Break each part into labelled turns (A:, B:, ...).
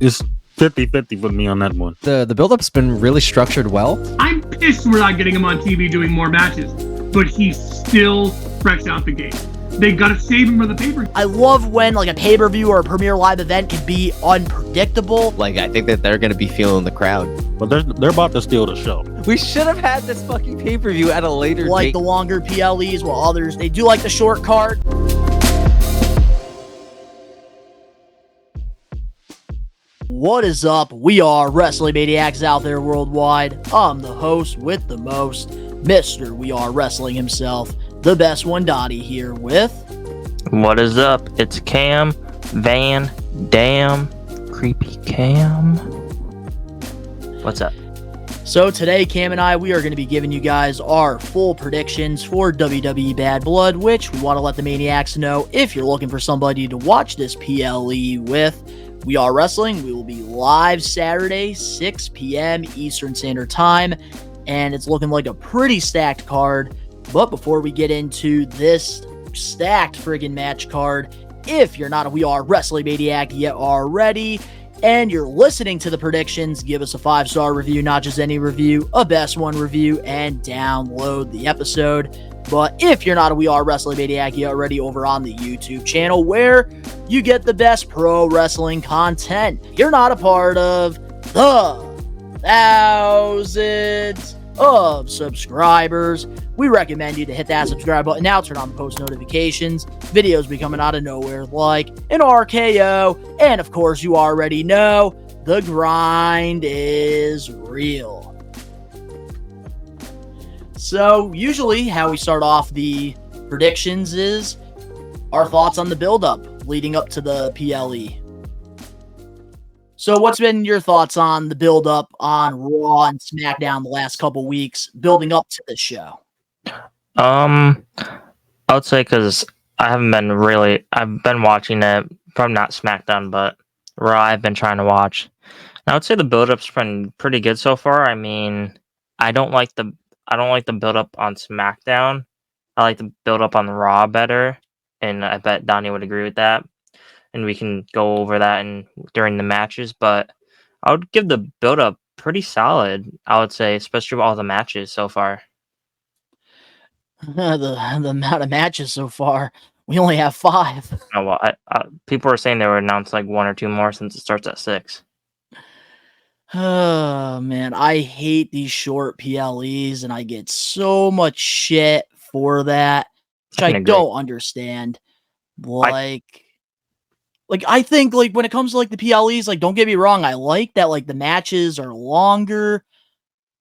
A: It's 50-50 with me on that one.
B: The build-up's been really structured well.
C: I'm pissed we're not getting him on TV doing more matches, but he's still fresh out the gate. They gotta save him for the pay-per-view.
D: I love when like a pay-per-view or a premiere live event can be unpredictable.
E: Like, I think that they're going to be feeling the crowd.
A: But they're about to steal the show.
E: We should have had this fucking pay-per-view at a later
D: Like
E: date.
D: the longer PLEs, while others, they do like the short card. What is up? We are Wrestling Maniacs out there worldwide. I'm the host with the most, Mr. We Are Wrestling himself, the best one, Donnie, here with...
F: What is up? It's Cam Van Dam. Creepy Cam. What's up?
D: So today, Cam and I, we are going to be giving you guys our full predictions for WWE Bad Blood, which we want to let the Maniacs know if you're looking for somebody to watch this PLE with. We Are Wrestling. We will be live Saturday, 6 p.m. Eastern Standard Time, and it's looking like a pretty stacked card. But before we get into this stacked friggin' match card, if you're not a We Are Wrestling Maniac yet already, and you're listening to the predictions, give us a 5-star review, not just any review, a best one review, and download the episode. But if you're not a We Are Wrestling Maniac yet already, over on the YouTube channel where you get the best pro wrestling content, you're not a part of the thousands of subscribers, we recommend you to hit that subscribe button now, turn on the post notifications. Videos be coming out of nowhere like an RKO, and of course you already know the grind is real. So usually how we start off the predictions is our thoughts on the build-up leading up to the PLE. So what's been your thoughts on the build-up on Raw and SmackDown the last couple weeks building up to this show?
F: I would say because I've been watching it from not SmackDown, but Raw I've been trying to watch. And I would say the build-up's been pretty good so far. I mean, I don't like the build-up on SmackDown. I like the build-up on Raw better, and I bet Donnie would agree with that. And we can go over that during the matches, but I would give the build-up pretty solid, I would say, especially with all the matches so far.
D: The amount of matches so far, we only have 5.
F: Oh, well, people are saying they would announce like 1 or 2 more since it starts at 6.
D: Oh, man, I hate these short PLEs, and I get so much shit for that, which I don't understand. I think, like, when it comes to, like, the PLEs, like, don't get me wrong, I like that, like, the matches are longer,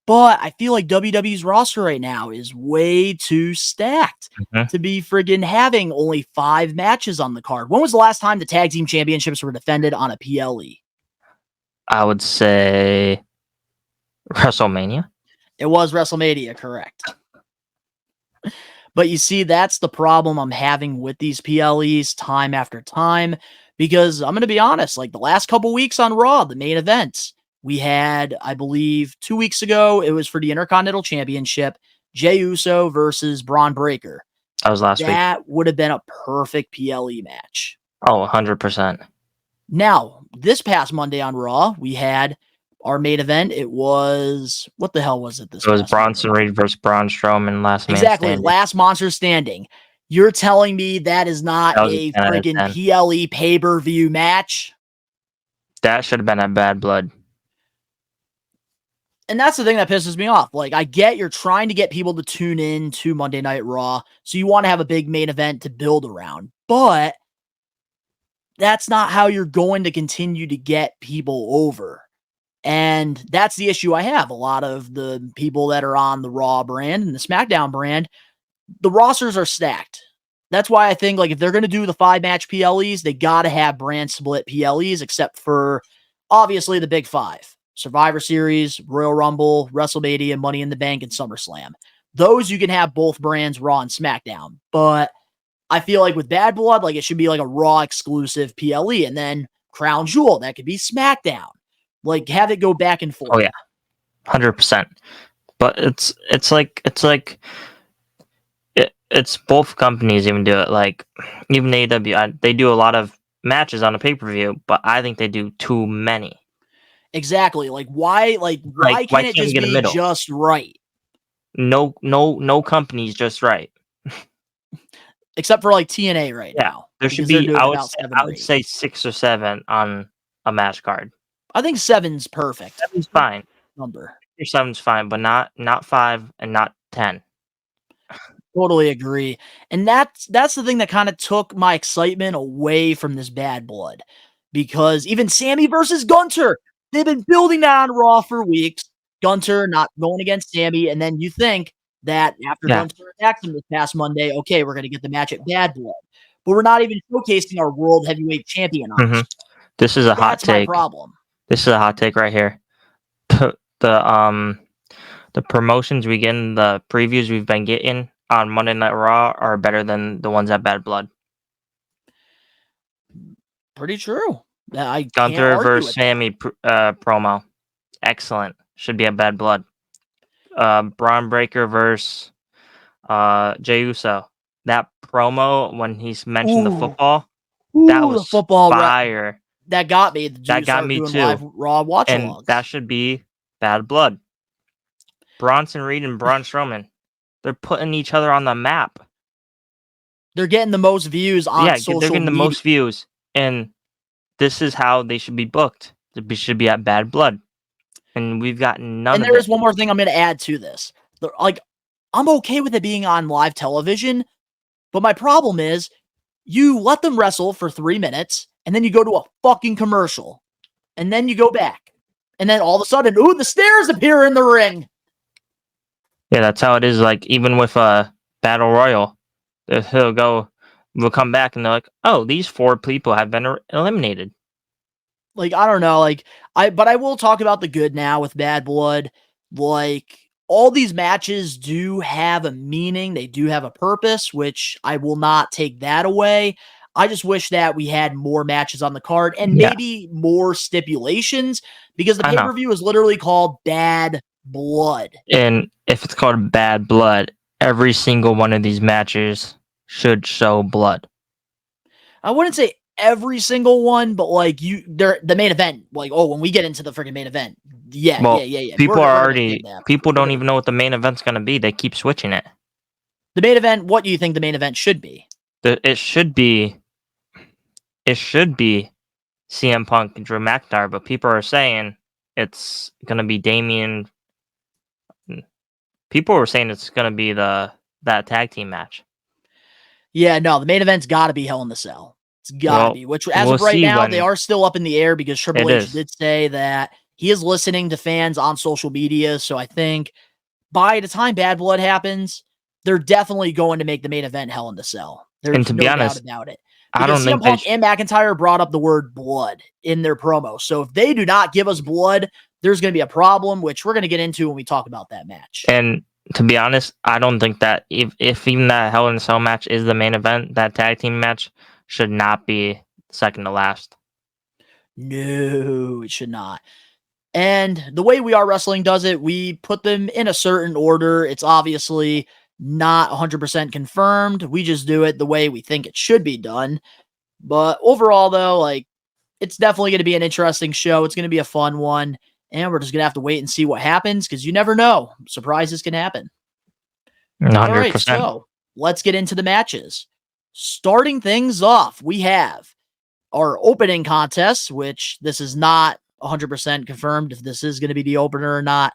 D: but I feel like WWE's roster right now is way too stacked to be friggin' having only 5 matches on the card. When was the last time the Tag Team Championships were defended on a PLE?
F: I would say WrestleMania.
D: It was WrestleMania, correct. But you see, that's the problem I'm having with these PLEs time after time, because I'm going to be honest, like the last couple weeks on Raw, the main events, we had, I believe, 2 weeks ago, it was for the Intercontinental Championship, Jey Uso versus Braun Breaker.
F: That was last week.
D: That would have been a perfect PLE match.
F: Oh, 100%.
D: Now, this past Monday on Raw, we had our main event. It was, what the hell was it?
F: It was Bronson Reed versus Braun Strowman, last man
D: exactly,
F: standing.
D: Last monster standing. You're telling me that is not a freaking PLE pay-per-view match?
F: That should have been a Bad Blood.
D: And that's the thing that pisses me off. Like, I get you're trying to get people to tune in to Monday Night Raw, so you want to have a big main event to build around. But that's not how you're going to continue to get people over. And that's the issue I have. A lot of the people that are on the Raw brand and the SmackDown brand, the rosters are stacked. That's why I think, like, if they're going to do the 5-match PLEs, they got to have brand split PLEs, except for, obviously, the big 5. Survivor Series, Royal Rumble, WrestleMania, Money in the Bank, and SummerSlam. Those you can have both brands, Raw and SmackDown. But I feel like with Bad Blood, like, it should be like a Raw exclusive PLE, and then Crown Jewel, that could be SmackDown. Like, have it go back and forth.
F: Oh yeah, 100%. But it's both companies even do it. Like, even AEW, they do a lot of matches on a pay-per-view, but I think they do too many.
D: Exactly. Like why
F: Why
D: can't it
F: can't we
D: just
F: get a
D: be
F: middle?
D: just right?
F: No company's just right.
D: Except for like TNA right
F: Yeah,
D: now.
F: there should
D: because they're
F: be.
D: doing
F: I would
D: about
F: say,
D: 7 or 8.
F: 6 or 7 on a match card.
D: I think 7's perfect.
F: 7's fine.
D: Number.
F: 7's fine, but not 5 and not 10.
D: Totally agree. And that's the thing that kind of took my excitement away from this Bad Blood. Because even Sammy versus Gunter, they've been building that on Raw for weeks. Gunter not going against Sammy, and then you think that after
F: Yeah.
D: Gunter attacks him this past Monday, okay, we're going to get the match at Bad Blood. But we're not even showcasing our World Heavyweight Champion on this.
F: This is a hot
D: That's my
F: take.
D: problem.
F: This is a hot take right here. The promotions we get in the previews we've been getting on Monday Night Raw are better than the ones at Bad Blood.
D: Pretty true. I can't
F: Gunther
D: argue
F: versus
D: with that.
F: Sammy promo. Excellent. Should be at Bad Blood. Braun Breaker versus Jey Uso. That promo when he's mentioned the
D: Ooh.
F: football,
D: Ooh,
F: that
D: the
F: was
D: football
F: fire.
D: that got me.
F: That got me
D: doing
F: too.
D: Live Raw watch
F: And
D: alongs.
F: that should be Bad Blood. Bronson Reed and Braun Strowman. They're putting each other on the map.
D: They're getting the most views on social
F: they're getting the
D: media.
F: most views. And this is how they should be booked. They should be at Bad Blood. And we've got none
D: And
F: of
D: there is
F: it.
D: one more thing I'm going to add to this. Like, I'm okay with it being on live television, but my problem is you let them wrestle for 3 minutes, and then you go to a fucking commercial, and then you go back, and then all of a sudden, ooh, the stairs appear in the ring.
F: Yeah, that's how it is. Like, even with Battle Royal, we'll come back and they're like, oh, these 4 people have been eliminated.
D: Like, I don't know. But I will talk about the good now with Bad Blood. Like, all these matches do have a meaning. They do have a purpose, which I will not take that away. I just wish that we had more matches on the card and maybe more stipulations, because the pay-per-view is literally called Bad Blood.
F: And if it's called Bad Blood, every single one of these matches should show blood.
D: I wouldn't say every single one, but like the main event, like, oh, when we get into the freaking main event, yeah.
F: People don't even know what the main event's gonna be. They keep switching it.
D: The main event, what do you think the main event should be?
F: It should be CM Punk and Drew McIntyre, but people are saying it's gonna be Damian. People were saying it's gonna be that tag team match.
D: Yeah, no, the main event's got to be Hell in the Cell. It's got to be. Which, as of right now, they are still up in the air because Triple H did say that he is listening to fans on social media. So I think by the time Bad Blood happens, they're definitely going to make the main event Hell in the Cell. There's no doubt about it. Because CM Punk and McIntyre brought up the word blood in their promo. So if they do not give us blood, there's going to be a problem, which we're going to get into when we talk about that match.
F: And to be honest, I don't think that if even that Hell in a Cell match is the main event, that tag team match should not be second to last.
D: No, it should not. And the way We Are Wrestling does it, we put them in a certain order. It's obviously not 100% confirmed. We just do it the way we think it should be done. But overall, though, like, it's definitely going to be an interesting show. It's going to be a fun one. And we're just going to have to wait and see what happens, because you never know. Surprises can happen.
F: 100%.
D: All right, so let's get into the matches. Starting things off, we have our opening contest, which this is not 100% confirmed if this is going to be the opener or not.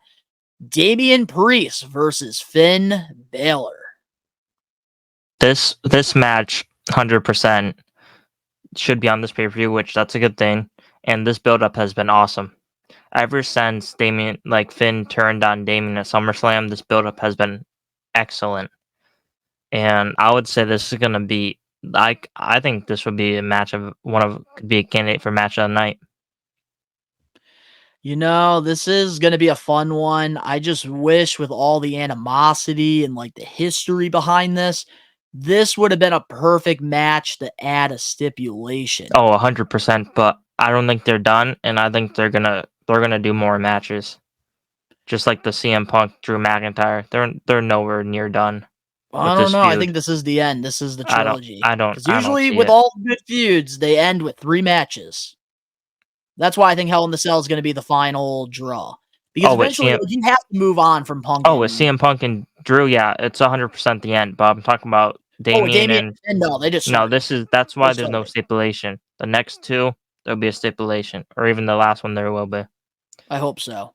D: Damian Priest versus Finn Balor.
F: This match 100% should be on this pay-per-view, which that's a good thing. And this build-up has been awesome. Ever since Finn turned on Damian at SummerSlam, this build-up has been excellent. And I would say this is gonna be I think this would be a match could be a candidate for match of the night.
D: You know, this is going to be a fun one. I just wish, with all the animosity and like the history behind this would have been a perfect match to add a stipulation.
F: Oh, 100%. But I don't think they're done, and I think they're gonna do more matches. Just like the CM Punk Drew McIntyre, they're nowhere near done.
D: I
F: with
D: don't
F: this
D: know. I
F: feud.
D: think this is the end. This is the trilogy.
F: I don't
D: Because usually
F: see
D: with
F: it.
D: all good feuds, they end with 3 matches. That's why I think Hell in the Cell is going to be the final draw. Because
F: With
D: eventually,
F: CM
D: like, you have to move on from Punk.
F: with CM Punk and Drew, yeah, it's 100% the end. But I'm talking about Damian
D: Damian.
F: and
D: No, they just
F: no.
D: started.
F: That's why
D: They
F: there's no
D: started.
F: stipulation. The next 2 there'll be a stipulation, or even the last one there will be.
D: I hope so.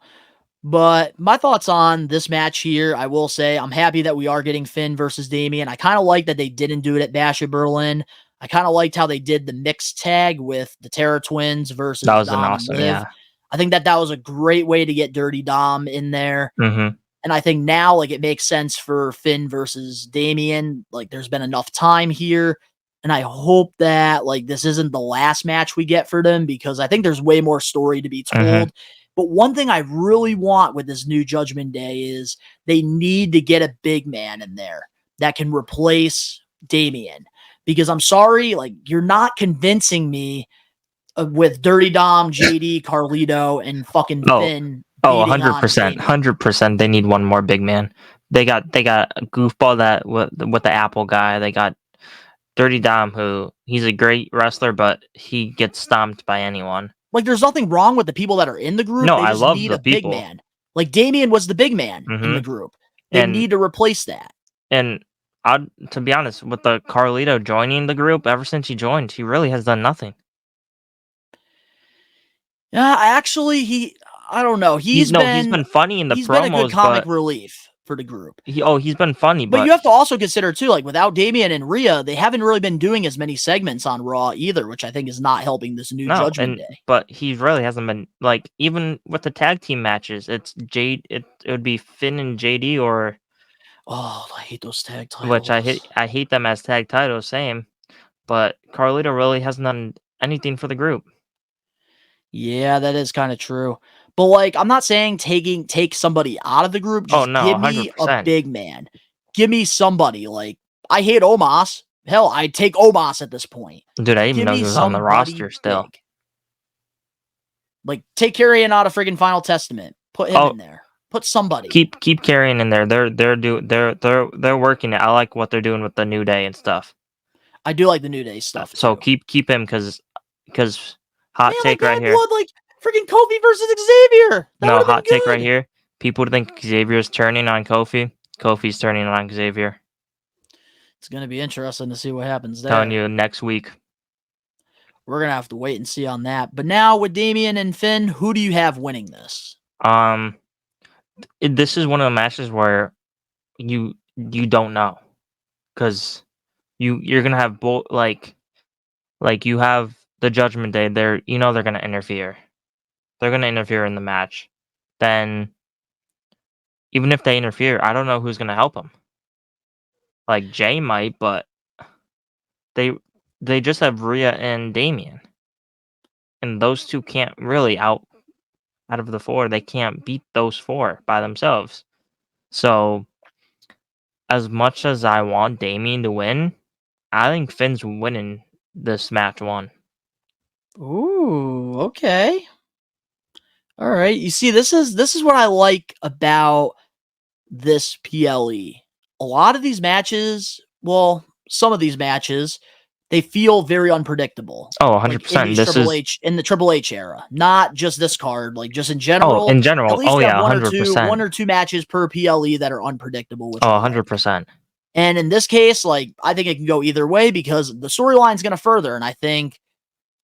D: But my thoughts on this match here, I will say I'm happy that we are getting Finn versus Damian. I kind of like that they didn't do it at Bash at Berlin. I kind of liked how they did the mixed tag with the Terror Twins versus
F: That was an
D: Dom and
F: awesome,
D: Liv.
F: yeah.
D: I think that was a great way to get Dirty Dom in there.
F: Mm-hmm.
D: And I think now, like, it makes sense for Finn versus Damian. Like, there's been enough time here. And I hope that, like, this isn't the last match we get for them, because I think there's way more story to be told. But one thing I really want with this new Judgment Day is they need to get a big man in there that can replace Damian. Because I'm sorry, like, you're not convincing me with Dirty Dom, JD, Carlito, and fucking Finn.
F: 100%. 100%. They need one more big man. They got a goofball that with the Apple guy. They got Dirty Dom, who he's a great wrestler, but he gets stomped by anyone.
D: Like, there's nothing wrong with the people that are in the group.
F: No,
D: they
F: I
D: just
F: love
D: need
F: the
D: a big
F: people.
D: man. Like, Damian was the big man in the group. They need to replace that.
F: And to be honest, with the Carlito joining the group, ever since he joined, he really has done nothing.
D: Yeah, actually, I don't know. He's
F: been funny in the
D: he's
F: promos,
D: been a good comic
F: but
D: relief for the group.
F: he's been funny,
D: But you have to also consider too, like, without Damian and Rhea, they haven't really been doing as many segments on Raw either, which I think is not helping this new Judgment Day.
F: But he really hasn't been, like, even with the tag team matches. It's it would be Finn and JD, or
D: I hate those tag titles.
F: which I hate them as tag titles, same. But Carlito really hasn't done anything for the group.
D: Yeah, that is kind of true. But, like, I'm not saying take somebody out of the group. Just give me
F: 100%.
D: a big man. Give me somebody. Like, I hate Omos. Hell, I'd take Omos at this point.
F: Dude, I even know he was on the roster still.
D: Big. Like, take Carrion out of friggin' Final Testament. Put him in there. Put somebody.
F: Keep Carrion in there. They're working it. I like what they're doing with the New Day and stuff.
D: I do like the New Day stuff.
F: So
D: too.
F: keep him, because hot take right here.
D: Blood, like freaking Kofi versus Xavier.
F: Hot take right here. People think Xavier's turning on Kofi. Kofi's turning on Xavier.
D: It's gonna be interesting to see what happens there.
F: Telling you, next week.
D: We're gonna have to wait and see on that. But now with Damian and Finn, who do you have winning this?
F: This is one of the matches where you don't know, because you're gonna have both, like you have the Judgment Day. They're gonna interfere. They're gonna interfere in the match. Then, even if they interfere, I don't know who's gonna help them. Like, Jay might, but they just have Rhea and Damian, and those two can't really out of the 4. They can't beat those 4 by themselves. So, as much as I want Damian to win, I think Finn's winning this match 1.
D: Ooh, okay. All right. You see, this is what I like about this PLE. A lot of these matches, well, some of these matches, they feel very unpredictable.
F: 100%.
D: In the Triple H era, not just this card, like just in general.
F: In general.
D: At least
F: yeah,
D: 100%. One or two matches per PLE that are unpredictable.
F: 100%.
D: And in this case, like, I think it can go either way, because the storyline is going to further, and I think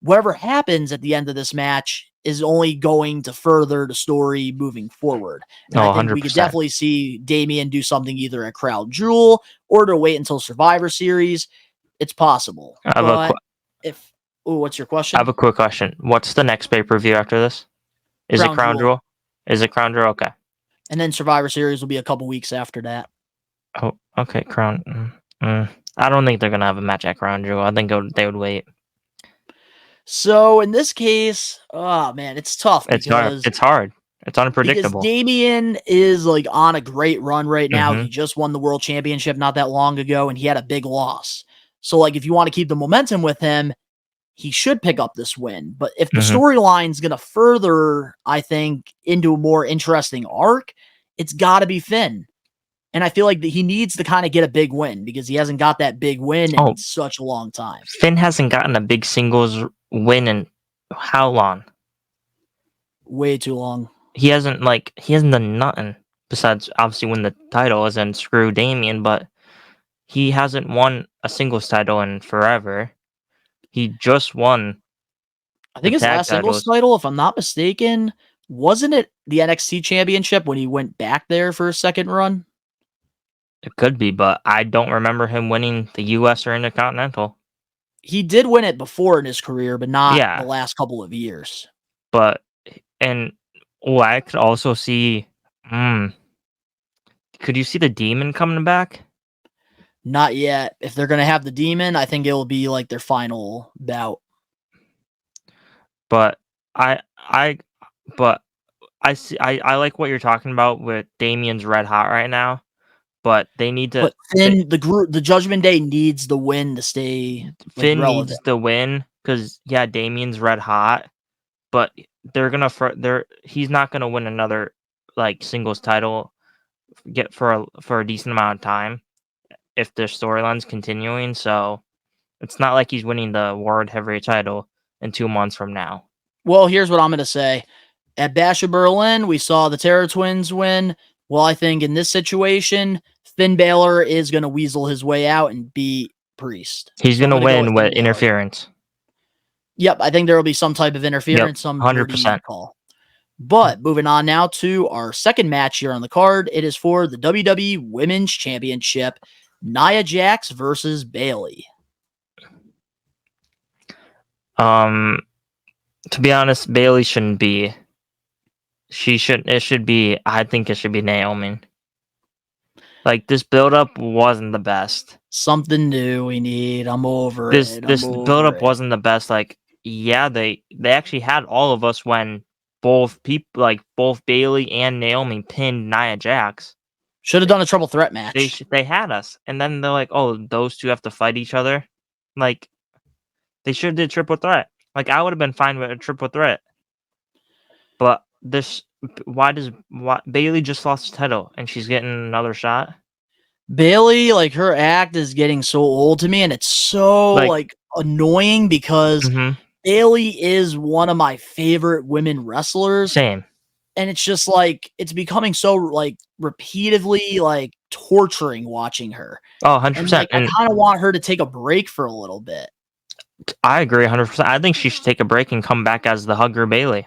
D: whatever happens at the end of this match is only going to further the story moving forward. And I think we could definitely see Damian do something either at Crown Jewel or to wait until Survivor Series. It's possible. What's your question?
F: I have a quick question. What's the next pay-per-view after this? Is it Crown Jewel? Is it Crown Jewel? Okay.
D: And then Survivor Series will be a couple weeks after that.
F: Oh, okay. Crown. I don't think they're going to have a match at Crown Jewel. I think they would wait.
D: So in this case, oh man, it's tough.
F: It's hard. It's unpredictable.
D: Because Damian is, like, on a great run right now. He just won the world championship not that long ago, and he had a big loss. So, like, if you want to keep the momentum with him, he should pick up this win. But if the storyline's going to further, I think, into a more interesting arc, it's got to be Finn. And I feel like that he needs to kind of get a big win because he hasn't got that big win in such a long time.
F: Finn hasn't gotten a big singles win in how long?
D: Way too long.
F: He hasn't done nothing besides obviously win the title as in screw Damian, but he hasn't won a singles title in forever. He just won.
D: I think his last singles title, if I'm not mistaken, wasn't it the NXT championship when he went back there for a second run?
F: It could be, but I don't remember him winning the US or Intercontinental.
D: He did win it before in his career, but not the last couple of years.
F: But I could also see could you see the Demon coming back?
D: Not yet. If they're gonna have the Demon, I think it will be like their final bout.
F: But I like what you're talking about with Damian's red hot right now. But they need to.
D: But Finn, the Judgment Day needs the win to stay.
F: Finn needs the win because Damian's red hot, but he's not gonna win another like singles title for a decent amount of time if their storyline's continuing. So it's not like he's winning the World Heavyweight title in 2 months from now.
D: Well, here's what I'm gonna say. At Bash of Berlin, we saw the Terror Twins win. Well, I think in this situation, Finn Balor is going to weasel his way out and beat Priest.
F: He's going to win with interference.
D: Yep, I think there will be some type of interference, some
F: 100%
D: call. But moving on now to our second match here on the card. It is for the WWE Women's Championship, Nia Jax versus Bayley.
F: To be honest, Bayley shouldn't be. It should be Naomi. Like, this build-up wasn't the best.
D: Something new we need. I'm over it.
F: This build-up wasn't the best. Like, they actually had all of us when both Bayley and Naomi pinned Nia Jax.
D: Should have done a triple threat match.
F: They had us. And then they're like, oh, those two have to fight each other. Like, they should have did triple threat. Like, I would have been fine with a triple threat. But why Bayley just lost the title and she's getting another shot?
D: Bayley, like, her act is getting so old to me, and it's so annoying because Bayley is one of my favorite women wrestlers.
F: Same.
D: And it's just like it's becoming so repeatedly torturing watching her.
F: Oh, 100%.
D: And I kind of want her to take a break for a little bit.
F: I agree 100%. I think she should take a break and come back as the Hugger Bayley.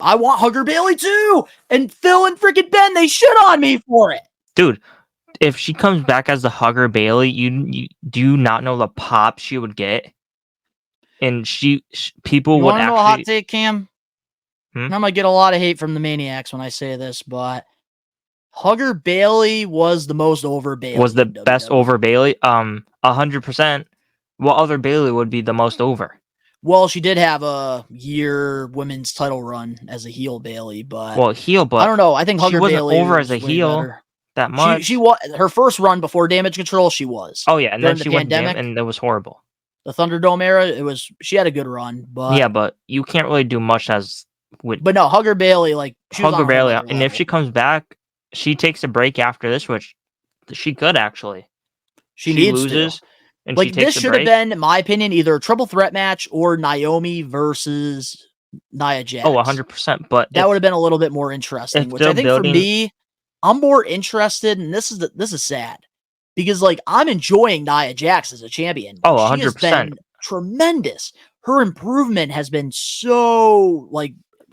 D: I want Hugger Bayley too. And Phil and freaking Ben, they shit on me for it.
F: Dude, if she comes back as the Hugger Bayley, you do not know the pop she would get. And people would actually. You want to know a hot
D: take, Cam? I might get a lot of hate from the Maniacs when I say this, but Hugger Bayley was the most over Bayley.
F: Was the best over Bayley? 100%. What other Bayley would be the most over?
D: Well, she did have a year women's title run as a heel Bayley, but I don't know. I think Hugger Bayley
F: over as a heel better. That much.
D: She was her first run before Damage Control. She was.
F: Oh yeah, and then she went and it was horrible.
D: The Thunderdome era, she had a good run, but
F: yeah, but you can't really do much as with.
D: But no, Hugger Bayley,
F: Hugger Bayley, and if she comes back, she takes a break after this, which she could actually.
D: She needs
F: loses.
D: To.
F: And
D: this should have been, in my opinion, either a triple threat match or Naomi versus Nia Jax.
F: Oh, 100%. But
D: that would have been a little bit more interesting. Which I think for me, I'm more interested, and this is sad because I'm enjoying Nia Jax as a champion.
F: Oh, 100%.
D: She has been tremendous. Her improvement has been so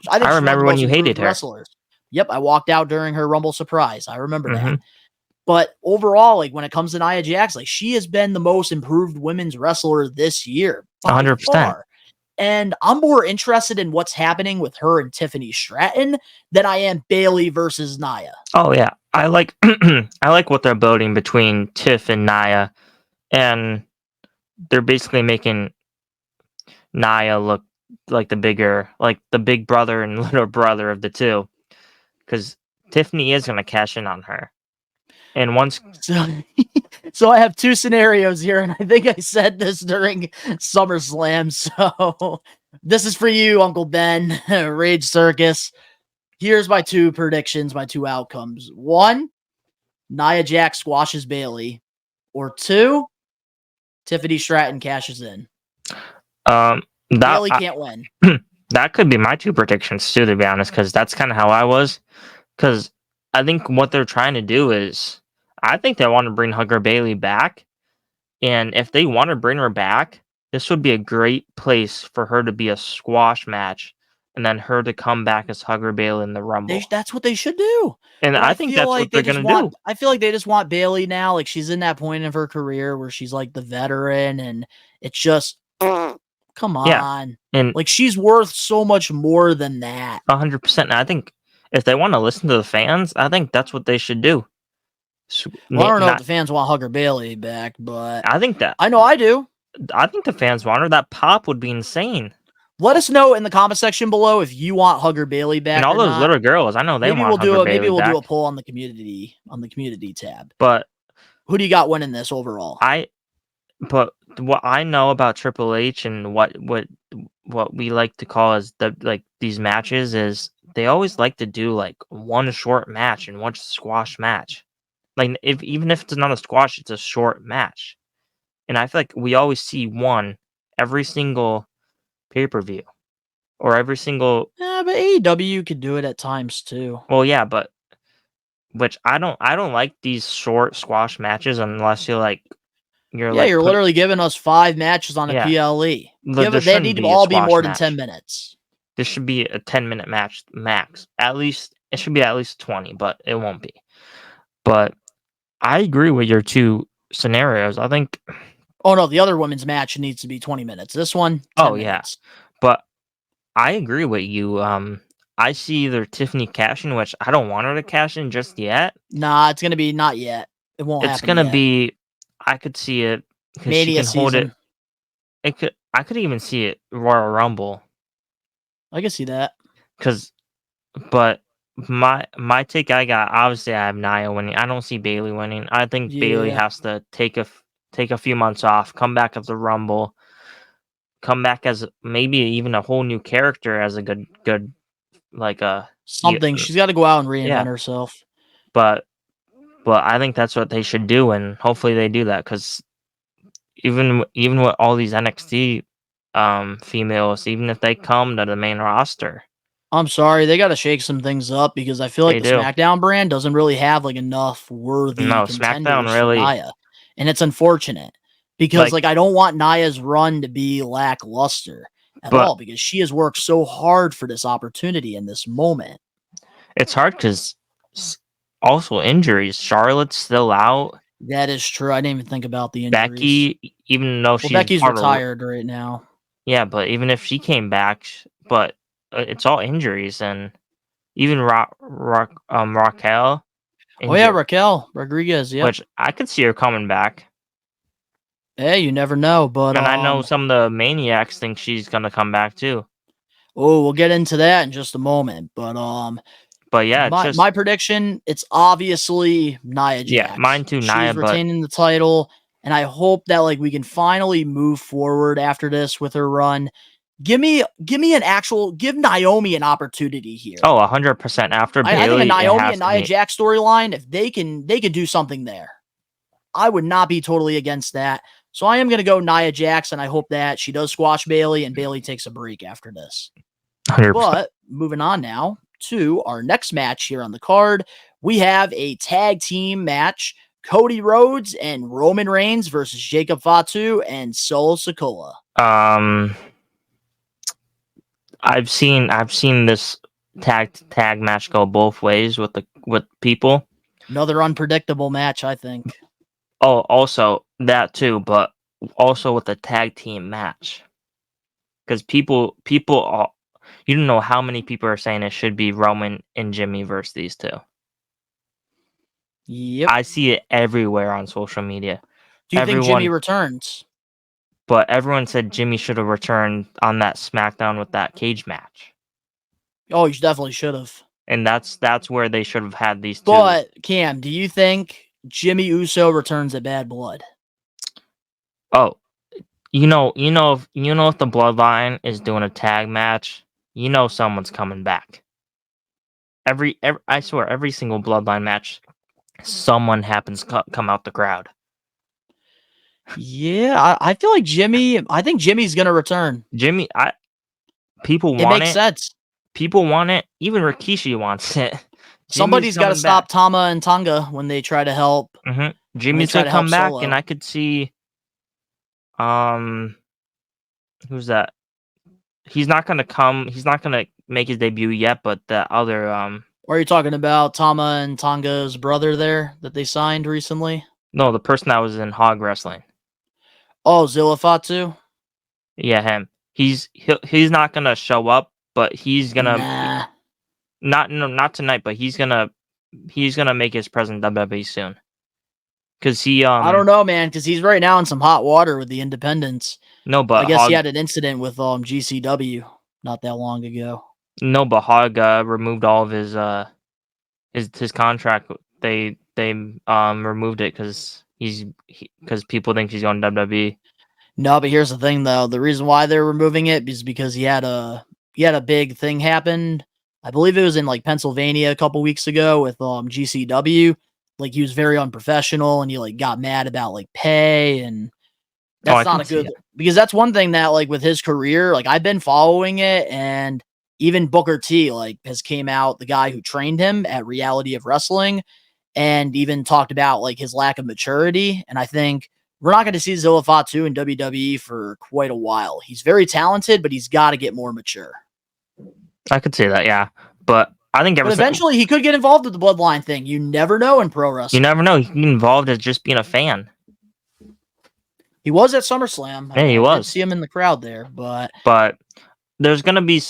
D: I
F: remember when you hated her.
D: Wrestlers. Yep, I walked out during her Rumble surprise. I remember that. But overall, when it comes to Nia Jax, she has been the most improved women's wrestler this year.
F: 100%.
D: And I'm more interested in what's happening with her and Tiffany Stratton than I am Bayley versus Nia.
F: Oh yeah, I like what they're building between Tiff and Nia, and they're basically making Nia look like the big brother and little brother of the two, because Tiffany is gonna cash in on her. And once,
D: so I have two scenarios here, and I think I said this during SummerSlam. So this is for you, Uncle Ben, Rage Circus. Here's my two predictions, my two outcomes. One, Nia Jax squashes Bailey, or 2, Tiffany Stratton cashes in.
F: That
D: Bailey can't win.
F: that could be my 2 predictions too, to be honest, because that's kind of how I was. Because I think what they're trying to do is, I think they want to bring Hugger Bailey back, and if they want to bring her back, this would be a great place for her to be a squash match, and then her to come back as Hugger Bailey in the Rumble.
D: That's what they should do.
F: And
D: But
F: I think that's what they're going to do.
D: I feel like they just want Bailey now. Like, she's in that point of her career where she's like the veteran, and it's just, come on.
F: Yeah. And
D: like, she's worth so much more than that.
F: 100%. And I think if they want to listen to the fans, I think that's what they should do.
D: Well, I don't know if the fans want Hugger Bailey back, but
F: I think that
D: I know I do.
F: I think the fans want her. That pop would be insane.
D: Let us know in the comment section below if you want Hugger Bailey back.
F: And all those little girls, I know they want Hugger Bailey
D: maybe we'll
F: back.
D: do a poll on the community tab.
F: But
D: who do you got winning this overall?
F: But what I know about Triple H and what we like to call as these matches is they always like to do like one short match and one squash match. Like even if it's not a squash, it's a short match. And I feel like we always see one every single pay-per-view or every single.
D: Yeah, but AEW could do it at times too.
F: Well, yeah, but which I don't like these short squash matches unless you're
D: literally giving us 5 matches on a PLE. They need to all be more than 10 minutes.
F: This should be a 10-minute match max. At least it should be at least 20, but it won't be. But I agree with your 2 scenarios. I think.
D: Oh no, the other women's match needs to be 20 minutes. This one, 10 minutes.
F: But I agree with you. I see either Tiffany cashing, which I don't want her to cash in just yet.
D: Nah, it's gonna be not yet. It won't.
F: It's gonna be. I could see it because she can hold it. I could even see it Royal Rumble.
D: I can see that.
F: But my take I got, obviously I have Nia winning. I don't see Bailey winning. I think Bailey has to take a few months off, come back as the Rumble, come back as maybe even a whole new character as a good
D: something. She's got to go out and reinvent herself.
F: But I think that's what they should do, and hopefully they do that, because even with all these NXT females, even if they come to the main roster,
D: I'm sorry, they got to shake some things up, because I feel like the SmackDown brand doesn't really have like enough worthy contenders
F: SmackDown really,
D: for Nia, and it's unfortunate because I don't want Nia's run to be lackluster at all, because she has worked so hard for this opportunity in this moment.
F: It's hard because also injuries. Charlotte's still out.
D: That is true. I didn't even think about the injuries.
F: Becky, even though
D: Becky's retired right now.
F: Yeah, but even if she came back, but it's all injuries, and even Raquel.
D: Oh yeah, Raquel Rodriguez. Yeah,
F: which I could see her coming back.
D: Hey, you never know, but
F: and I know some of the Maniacs think she's gonna come back too.
D: Oh, we'll get into that in just a moment, but yeah, my prediction, it's obviously Nia Jax.
F: Yeah, mine too. Nia,
D: she's retaining the title, and I hope that we can finally move forward after this with her run. Give Naomi an opportunity here.
F: Oh, 100% after Bailey.
D: I think a Naomi and Nia Jax storyline, if they can do something there, I would not be totally against that. So I am going to go Nia Jax, and I hope that she does squash Bailey, and Bailey takes a break after this.
F: 100%.
D: But moving on now to our next match here on the card, we have a tag team match: Cody Rhodes and Roman Reigns versus Jacob Fatu and Solo Sikoa.
F: I've seen this tag match go both ways with people.
D: Another unpredictable match, I think.
F: Oh, also that too, but also with the tag team match, because people, you don't know how many people are saying it should be Roman and Jimmy versus these two.
D: Yep,
F: I see it everywhere on social media.
D: Do you think Jimmy returns?
F: But everyone said Jimmy should have returned on that SmackDown with that cage match.
D: Oh, he definitely should have.
F: And that's where they should have had these two.
D: But Cam, do you think Jimmy Uso returns at Bad Blood?
F: Oh, you know if the Bloodline is doing a tag match, someone's coming back. I swear, every single Bloodline match someone happens to come out the crowd.
D: Yeah, I feel like Jimmy. I think Jimmy's gonna return.
F: Jimmy, people
D: It
F: want
D: makes
F: it.
D: sense.
F: People want it. Even Rikishi wants it.
D: Somebody's got to
F: coming
D: stop
F: back.
D: Tama and Tonga when they try to help.
F: Jimmy's
D: try
F: gonna
D: to help
F: come back,
D: Solo.
F: and I could see. Who's that? He's not gonna come. He's not gonna make his debut yet. But the other
D: Or are you talking about Tama and Tonga's brother there that they signed recently?
F: no, the person that was in Hog Wrestling.
D: Oh, Zillafatu?
F: Yeah, him. He's not gonna show up, but he's gonna
D: Nah.
F: not tonight, but he's gonna make his presence in WWE soon. Cause he
D: I don't know, man, because he's right now in some hot water with the independents.
F: no, but
D: I guess
F: Hog,
D: he had an incident with GCW not that long ago.
F: no, but Hog removed all of his contract. They removed it because because people think he's going to WWE.
D: No, but here's the thing though. The reason why they're removing it is because he had a big thing happen. I believe it was in like Pennsylvania a couple weeks ago with GCW. Like he was very unprofessional and he like got mad about like pay, and that's not a good, because that's one thing that like with his career, like I've been following it, and even Booker T like has came out, the guy who trained him at Reality of Wrestling, and even talked about like his lack of maturity. And I think we're not going to see Zillafatu in WWE for quite a while. He's very talented, but he's got to get more mature.
F: I could say that, yeah. But I think
D: eventually he could get involved with the bloodline thing. You never know in pro wrestling.
F: You never know. He can get involved as just being a fan.
D: He was at SummerSlam.
F: Yeah, he was.
D: I did see him in the crowd there, but
F: there's gonna be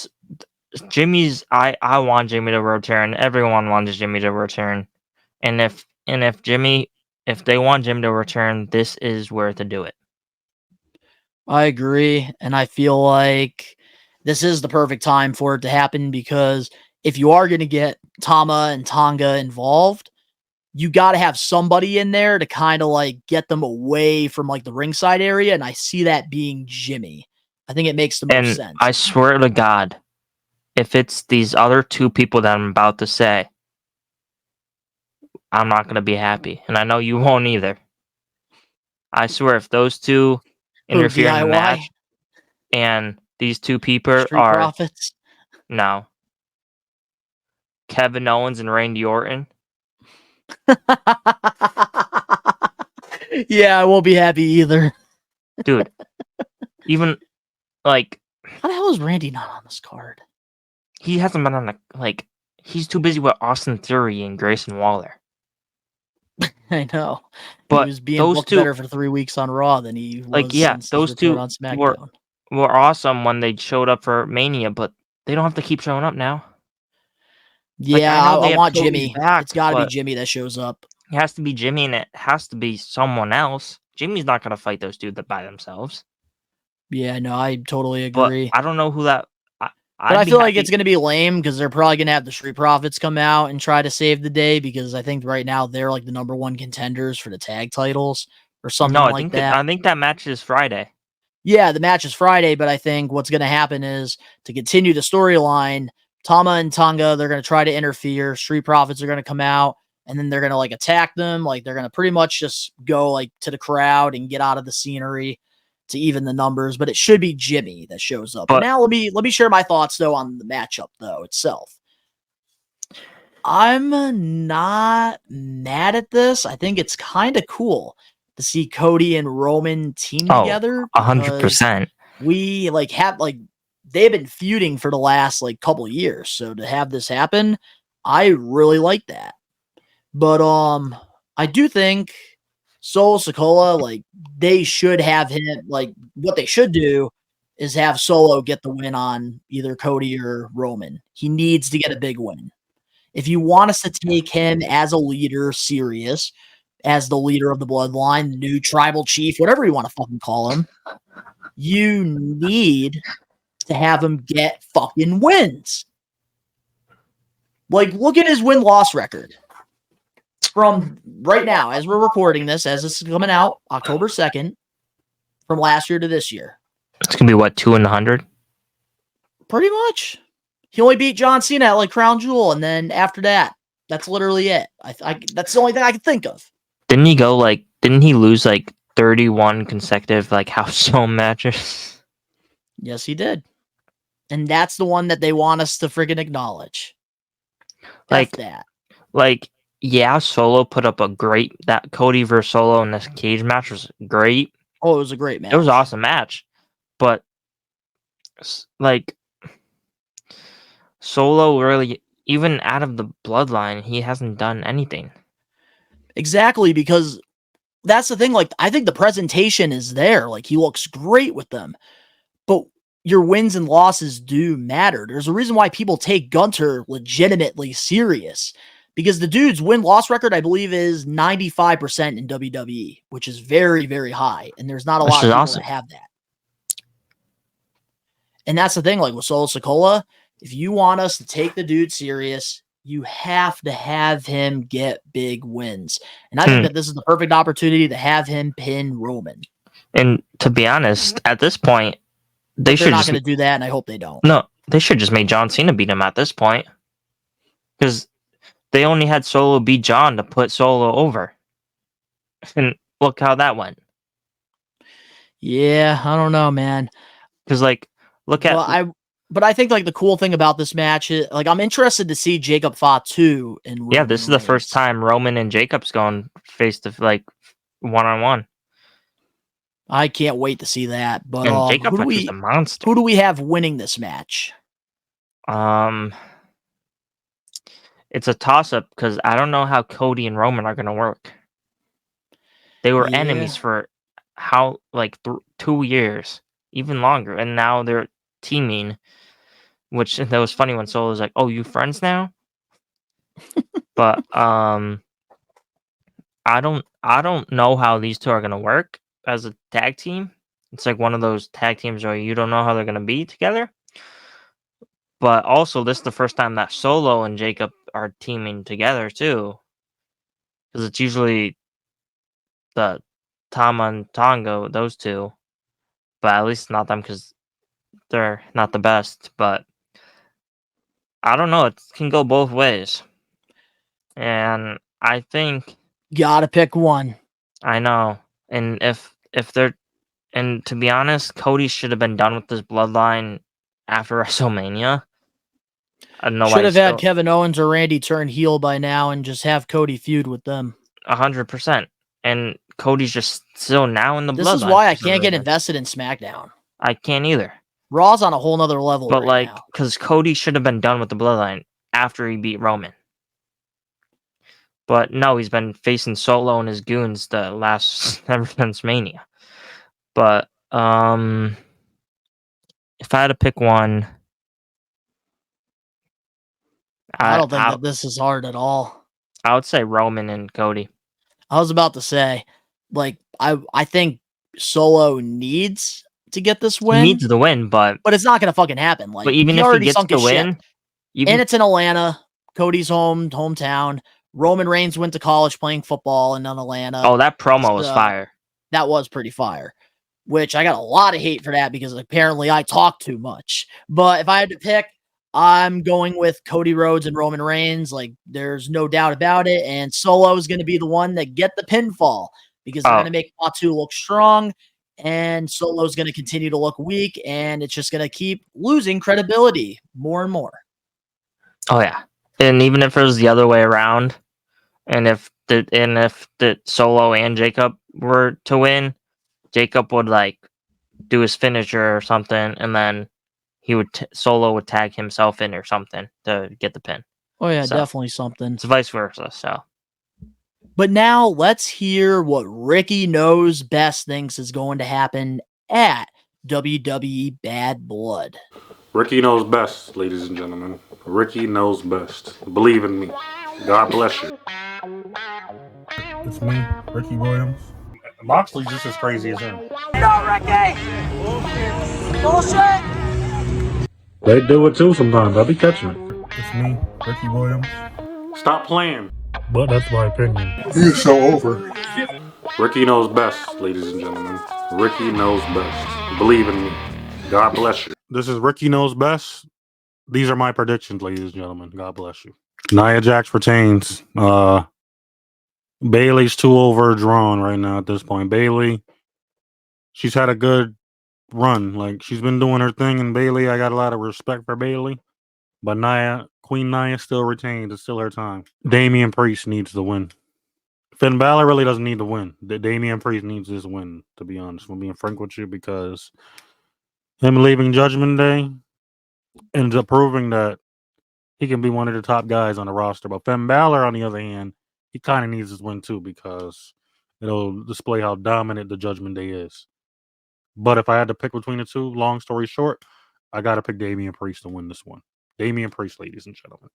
F: Jimmy's. I want Jimmy to return. Everyone wants Jimmy to return, and if they want Jimmy to return, this is where to do it.
D: I agree, and I feel like this is the perfect time for it to happen, because if you are going to get Tama and Tonga involved, you got to have somebody in there to kind of like get them away from like the ringside area, and I see that being Jimmy. I think it makes the most sense.
F: I swear to God, if it's these other two people that I'm about to say, I'm not going to be happy, and I know you won't either. I swear, if those two interfere in the match, and these two people
D: Street
F: are
D: Profits?
F: No. Kevin Owens and Randy Orton.
D: Yeah, I won't be happy either.
F: Dude, even like,
D: how the hell is Randy not on this card?
F: He hasn't been on the he's too busy with Austin Theory and Grayson Waller.
D: I know,
F: but
D: he was being booked better for 3 weeks on Raw than he was.
F: Those two
D: on SmackDown
F: were awesome when they showed up for Mania, but they don't have to keep showing up now.
D: Yeah, I want Jimmy. It's got to be Jimmy that shows up.
F: It has to be Jimmy, and it has to be someone else. Jimmy's not going to fight those two by themselves.
D: Yeah, no, I totally agree.
F: But I don't know who that.
D: But I feel like it's going to be lame, because they're probably going to have the Street Profits come out and try to save the day, because I think right now they're like the number one contenders for the tag titles or something like that.
F: I think that match is Friday.
D: Yeah, the match is Friday, but I think what's going to happen is, to continue the storyline, Tama and Tonga, they're going to try to interfere. Street Profits are going to come out, and then they're going to like attack them. Like they're going to pretty much just go like to the crowd and get out of the scenery to even the numbers. But it should be Jimmy that shows up. But now let me share my thoughts though on the matchup though itself. I'm not mad at this. I think it's kind of cool to see Cody and Roman team together.
F: 100%.
D: We they've been feuding for the last like couple years, so to have this happen, I really like that. But I do think Solo Sikoa, like they should have him. Like what they should do is have Solo get the win on either Cody or Roman. He needs to get a big win. If you want us to take him as a leader serious, as the leader of the bloodline, the new tribal chief, whatever you want to fucking call him, you need to have him get fucking wins. Like, look at his win-loss record. From right now, as we're recording this, as this is coming out, October 2nd, from last year to this year.
F: It's going to be, what, 200?
D: Pretty much. He only beat John Cena at, like, Crown Jewel, and then after that, That's literally it. That's the only thing I can think of.
F: Didn't he lose like 31 consecutive like house show matches?
D: Yes, he did. And that's the one that they want us to friggin' acknowledge.
F: Like-
D: that.
F: Yeah, Solo put up that Cody versus Solo in this cage match was great.
D: Oh, it was a great match.
F: It was an awesome match. But like Solo really, even out of the bloodline, he hasn't done anything.
D: Exactly, because that's the thing. Like, I think the presentation is there. Like, he looks great with them. But your wins and losses do matter. There's a reason why people take Gunter legitimately serious. Because the dude's win-loss record, I believe, is 95% in WWE, which is very, very high. And there's not a lot of people that have that. And that's the thing, like with Solo Sikoa, if you want us to take the dude serious, you have to have him get big wins. And I think that this is the perfect opportunity to have him pin Roman.
F: And to be honest, at this point, they're
D: not going to do that, and I hope they don't.
F: No, they should just make John Cena beat him at this point. Because they only had Solo beat John to put Solo over. And look how that went.
D: Yeah, I don't know, man.
F: Because, like, look at...
D: But I think, like, the cool thing about this match is, like, I'm interested to see Jacob Fatu and Roman
F: Yeah, this is the first time Roman and Jacob's going face to, like, one-on-one.
D: I can't wait to see that. But
F: and Jacob is a monster.
D: Who do we have winning this match?
F: It's a toss-up because I don't know how Cody and Roman are going to work. They were enemies for 2 years, even longer, and now they're teaming. Which that was funny when Solo was like, "Oh, you friends now?" But I don't know how these two are going to work as a tag team. It's like one of those tag teams where you don't know how they're going to be together. But also, this is the first time that Solo and Jacob are teaming together, too. Because it's usually the Tama and Tonga, those two. But at least not them, because they're not the best. But I don't know. It can go both ways. And I think...
D: Gotta pick one.
F: I know. And if they're... And to be honest, Cody should have been done with this bloodline after WrestleMania. I don't know
D: Should have had Kevin Owens or Randy turn heel by now and just have Cody feud with them.
F: 100%. And Cody's just still now in the bloodline.
D: This is why I can't get invested in SmackDown.
F: I can't either.
D: Raw's on a whole nother level.
F: But
D: right now.
F: because Cody should have been done with the bloodline after he beat Roman. But no, he's been facing Solo and his goons the last ever since Mania. But if I had to pick one,
D: I don't think that this is hard at all.
F: I would say Roman and Cody.
D: I was about to say, like, I think Solo needs to get this win.
F: He needs the win, but
D: it's not gonna fucking happen. Like,
F: but even if he gets the win,
D: and it's in Atlanta, Cody's hometown. Roman Reigns went to college playing football in Atlanta.
F: Oh, that promo was fire.
D: That was pretty fire. Which I got a lot of hate for that because apparently I talk too much. But if I had to pick, I'm going with Cody Rhodes and Roman Reigns. Like, there's no doubt about it. And Solo is going to be the one that get the pinfall because they're going to make Fatu look strong. And Solo's going to continue to look weak. And it's just going to keep losing credibility more and more.
F: Oh, yeah. And even if it was the other way around, and if the Solo and Jacob were to win, Jacob would like do his finisher or something, and then he would Solo would tag himself in or something to get the pin.
D: Oh yeah, definitely something.
F: It's vice versa. So,
D: but now let's hear what Ricky Knows Best thinks is going to happen at WWE Bad Blood.
A: Ricky knows best, ladies and gentlemen. Ricky knows best. Believe in me. God bless you.
G: It's me, Ricky Williams.
A: Moxley's just as crazy as him.
H: No, Ricky! Bullshit!
A: They do it too sometimes. I'll be catching it.
G: It's me, Ricky Williams.
A: Stop playing.
G: But that's my opinion.
I: He's so over.
A: Ricky knows best, ladies and gentlemen. Ricky knows best. Believe in me. God bless you. This is Ricky Knows Best. these are my predictions, ladies and gentlemen. God bless you. Nia Jax retains. Bailey's too overdrawn right now at this point. Bailey, she's had a good run. Like, she's been doing her thing, and Bailey, I got a lot of respect for Bailey. But Queen Nia still retains. It's still her time. Damian Priest needs to win. Finn Balor really doesn't need to win. Damian Priest needs this win, to be honest. I'm being frank with you, because him leaving Judgment Day ends up proving that he can be one of the top guys on the roster. But Finn Balor, on the other hand, he kind of needs this win too, because it'll display how dominant the Judgment Day is. But if I had to pick between the two, long story short, I got to pick Damian Priest to win this one. Damian Priest, ladies and gentlemen.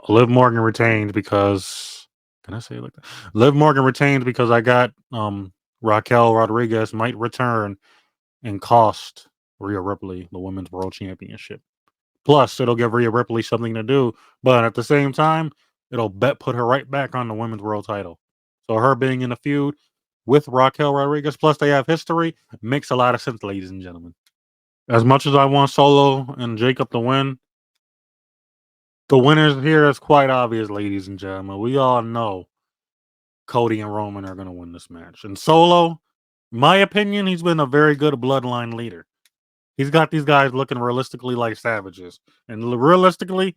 A: Liv Morgan retained because... Can I say it like that? Liv Morgan retained because I got Raquel Rodriguez might return and cost Rhea Ripley the Women's World Championship. Plus, it'll give Rhea Ripley something to do, but at the same time, it'll put her right back on the Women's World title. So her being in a feud with Raquel Rodriguez, plus they have history, makes a lot of sense, ladies and gentlemen. As much as I want Solo and Jacob to win, the winners here is quite obvious, ladies and gentlemen. We all know Cody and Roman are going to win this match. And Solo, my opinion, he's been a very good bloodline leader. He's got these guys looking realistically like savages. And realistically,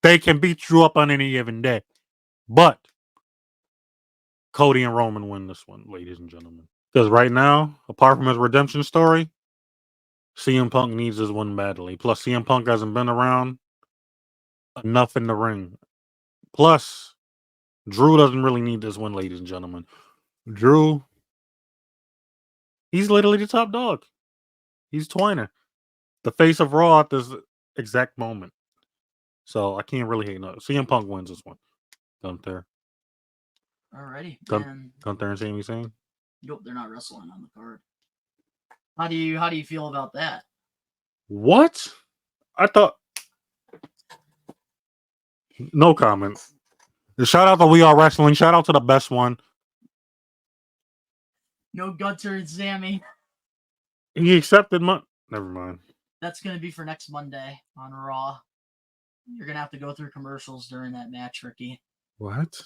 A: they can beat you up on any given day. But Cody and Roman win this one, ladies and gentlemen. Because right now, apart from his redemption story, CM Punk needs this one badly. Plus, CM Punk hasn't been around enough in the ring. Plus, Drew doesn't really need this one, ladies and gentlemen. Drew, he's literally the top dog. He's Twiner, the face of Raw at this exact moment. So I can't really hate no. CM Punk wins this one. Gunther.
D: Alrighty.
A: Gunther and Sami Zayn.
D: Nope, they're not wrestling on the card. How do you feel about that?
A: What? I thought. No comment. Shout out to We Are Wrestling. Shout out to the best one.
D: No Gunter and Sammy.
A: He accepted my. Never mind.
D: That's going to be for next Monday on Raw. You're going to have to go through commercials during that match, Ricky.
A: What?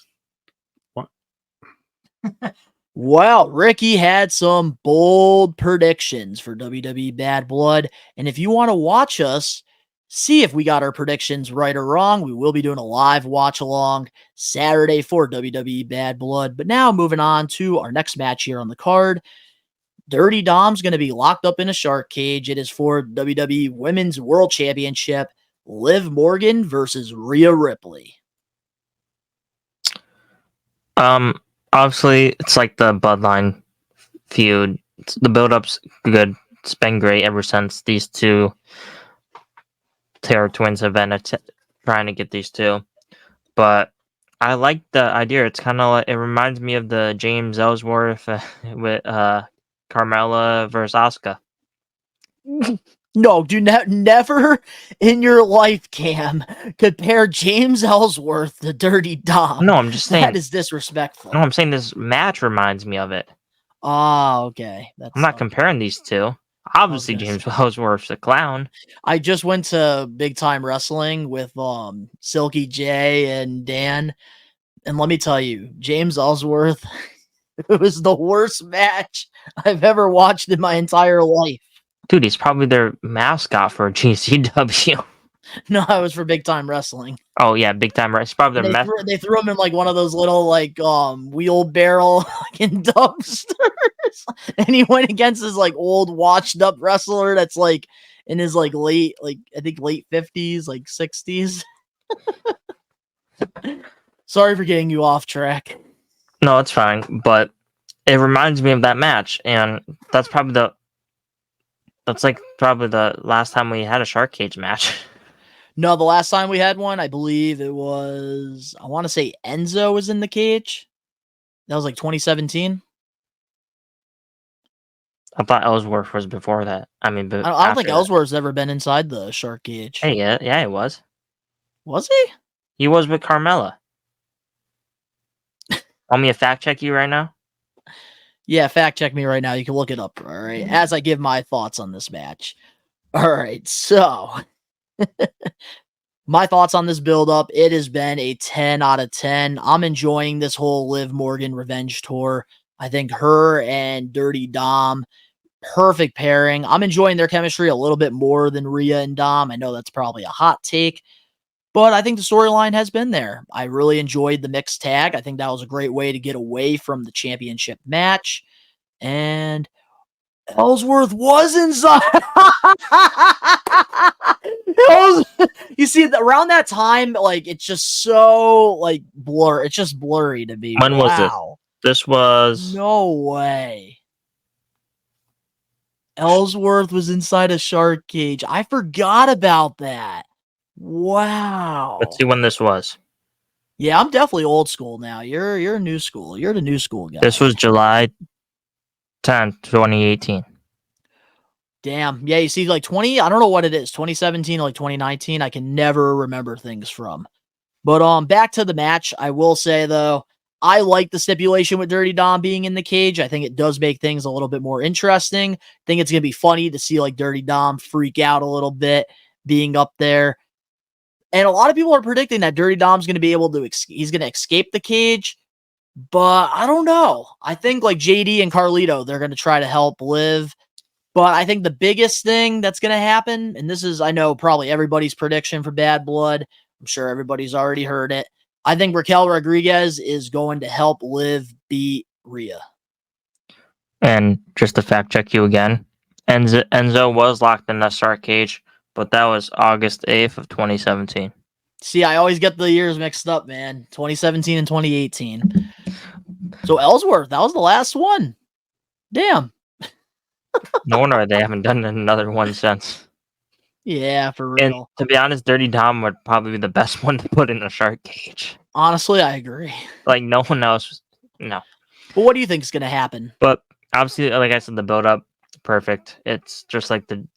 D: Well, Ricky had some bold predictions for WWE Bad Blood. And if you want to watch us, see if we got our predictions right or wrong, we will be doing a live watch along Saturday for WWE Bad Blood. But now moving on to our next match here on the card. Dirty Dom's going to be locked up in a shark cage. It is for WWE Women's World Championship. Liv Morgan versus Rhea Ripley.
F: Obviously, it's like the Bloodline feud. The build-up's good. It's been great ever since these two Terror Twins have been trying to get these two. But I like the idea. It's kind of like, it reminds me of the James Ellsworth with Carmella versus Asuka.
D: No, do never in your life, Cam, compare James Ellsworth to Dirty Dom.
F: No, I'm just saying.
D: That is disrespectful.
F: No, I'm saying this match reminds me of it.
D: Oh, okay.
F: I'm not comparing these two. Obviously, James Ellsworth's a clown.
D: I just went to Big Time Wrestling with Silky J and Dan, and let me tell you, James Ellsworth, it was the worst match I've ever watched in my entire life.
F: Dude, he's probably their mascot for GCW.
D: No, I was for Big Time Wrestling.
F: Oh yeah, Big Time Wrestling. Probably their
D: they threw him in like one of those little like wheelbarrow fucking dumpsters, and he went against his like old washed up wrestler that's like in his like late 50s, like 60s. Sorry for getting you off track.
F: No, it's fine, but it reminds me of that match, and that's probably the last time we had a shark cage match.
D: No, the last time we had one, I believe it was, I want to say Enzo was in the cage. That was like 2017.
F: I thought Ellsworth was before that. I mean, but
D: I don't think Ellsworth's ever been inside the shark cage.
F: Hey, yeah, he was.
D: Was he?
F: He was with Carmella. Want me to fact check you right now?
D: Yeah, fact check me right now. You can look it up, all right? As I give my thoughts on this match. All right, so My thoughts on this build up, it has been a 10 out of 10. I'm enjoying this whole Liv Morgan revenge tour. I think her and Dirty Dom, perfect pairing. I'm enjoying their chemistry a little bit more than Rhea and Dom. I know that's probably a hot take, but I think the storyline has been there. I really enjoyed the mixed tag. I think that was a great way to get away from the championship match. And Ellsworth was inside. You see, around that time, like, it's just so, like, blur. It's just blurry to me.
F: When was this?
D: Wow.
F: This was
D: No way. Ellsworth was inside a shark cage. I forgot about that. Wow.
F: let's see when this was.
D: Yeah, I'm definitely old school now. You're new school. You're the new school guy.
F: This was July 10th, 2018.
D: Damn. Yeah, you see, like 20, I don't know what it is, 2017 or like 2019. I can never remember things from. But back to the match. I will say though, I like the stipulation with Dirty Dom being in the cage. I think it does make things a little bit more interesting. I think it's gonna be funny to see like Dirty Dom freak out a little bit being up there. And a lot of people are predicting that Dirty Dom's gonna be able to he's gonna escape the cage. But I don't know. I think like JD and Carlito, they're gonna try to help Liv. But I think the biggest thing that's going to happen, and this is, I know, probably everybody's prediction for Bad Blood. I'm sure everybody's already heard it. I think Raquel Rodriguez is going to help Liv beat Rhea.
F: And just to fact check you again, Enzo was locked in the shark cage, but that was August 8th of 2017.
D: See, I always get the years mixed up, man. 2017 and 2018. So Ellsworth, that was the last one. Damn.
F: No wonder they haven't done another one since.
D: Yeah, for
F: And
D: real.
F: to be honest, Dirty Dom would probably be the best one to put in a shark cage.
D: Honestly, I agree.
F: Like, no one else. No.
D: But what do you think is going to happen?
F: But obviously, like I said, the build up, perfect. It's just like the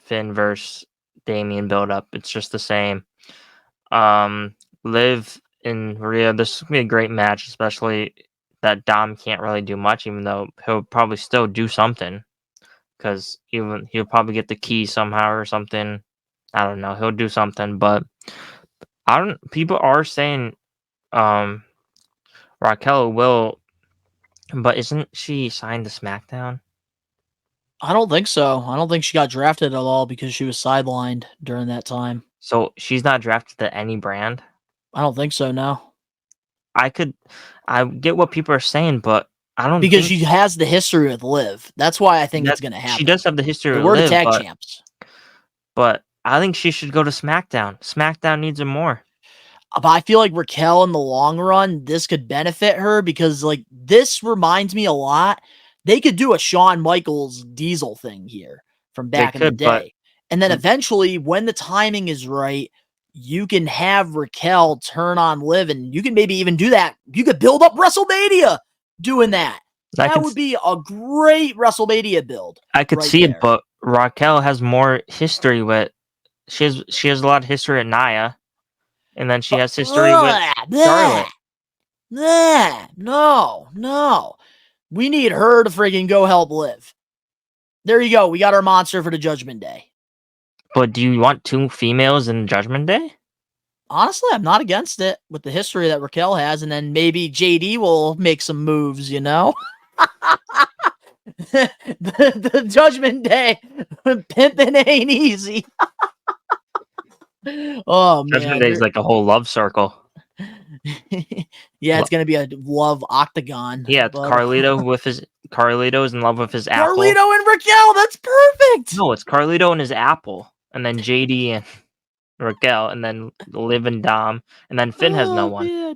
F: Finn versus Damian build up. It's just the same. Liv and Rhea, this is gonna be a great match, especially that Dom can't really do much, even though he'll probably still do something. Because he'll probably get the key somehow or something. I don't know. He'll do something, but people are saying Raquel will, but isn't she signed to SmackDown?
D: I don't think so. I don't think she got drafted at all because she was sidelined during that time.
F: So she's not drafted to any brand?
D: I don't think so, no.
F: I get what people are saying, but I don't
D: Because
F: think
D: she has the history with Liv. That's why I think it's going to happen.
F: She does have the history
D: We're
F: with
D: the
F: Liv,
D: tag champs.
F: but I think she should go to SmackDown. SmackDown needs her more.
D: But I feel like Raquel in the long run, this could benefit her because like this reminds me a lot. They could do a Shawn Michaels Diesel thing here from back in the day. And then eventually, when the timing is right, you can have Raquel turn on Liv, and you can maybe even do that. You could build up WrestleMania doing that. That would be a great WrestleMania build.
F: I could see it, but Raquel has more history with. She has a lot of history at Nia, and then she has history with Charlotte.
D: No. We need her to freaking go help Liv. There you go. We got our monster for the Judgment Day.
F: But do you want two females in Judgment Day?
D: Honestly, I'm not against it with the history that Raquel has, and then maybe JD will make some moves, you know? the Judgment Day, pimping ain't easy. Oh, man.
F: Judgment Day is like a whole love circle.
D: Yeah, it's gonna be a love octagon.
F: Yeah, it's Carlito's in love with his apple.
D: Carlito and Raquel, that's perfect.
F: No, it's Carlito and his apple, and then JD and Raquel, and then Liv and Dom, and then Finn has no one.
D: Man.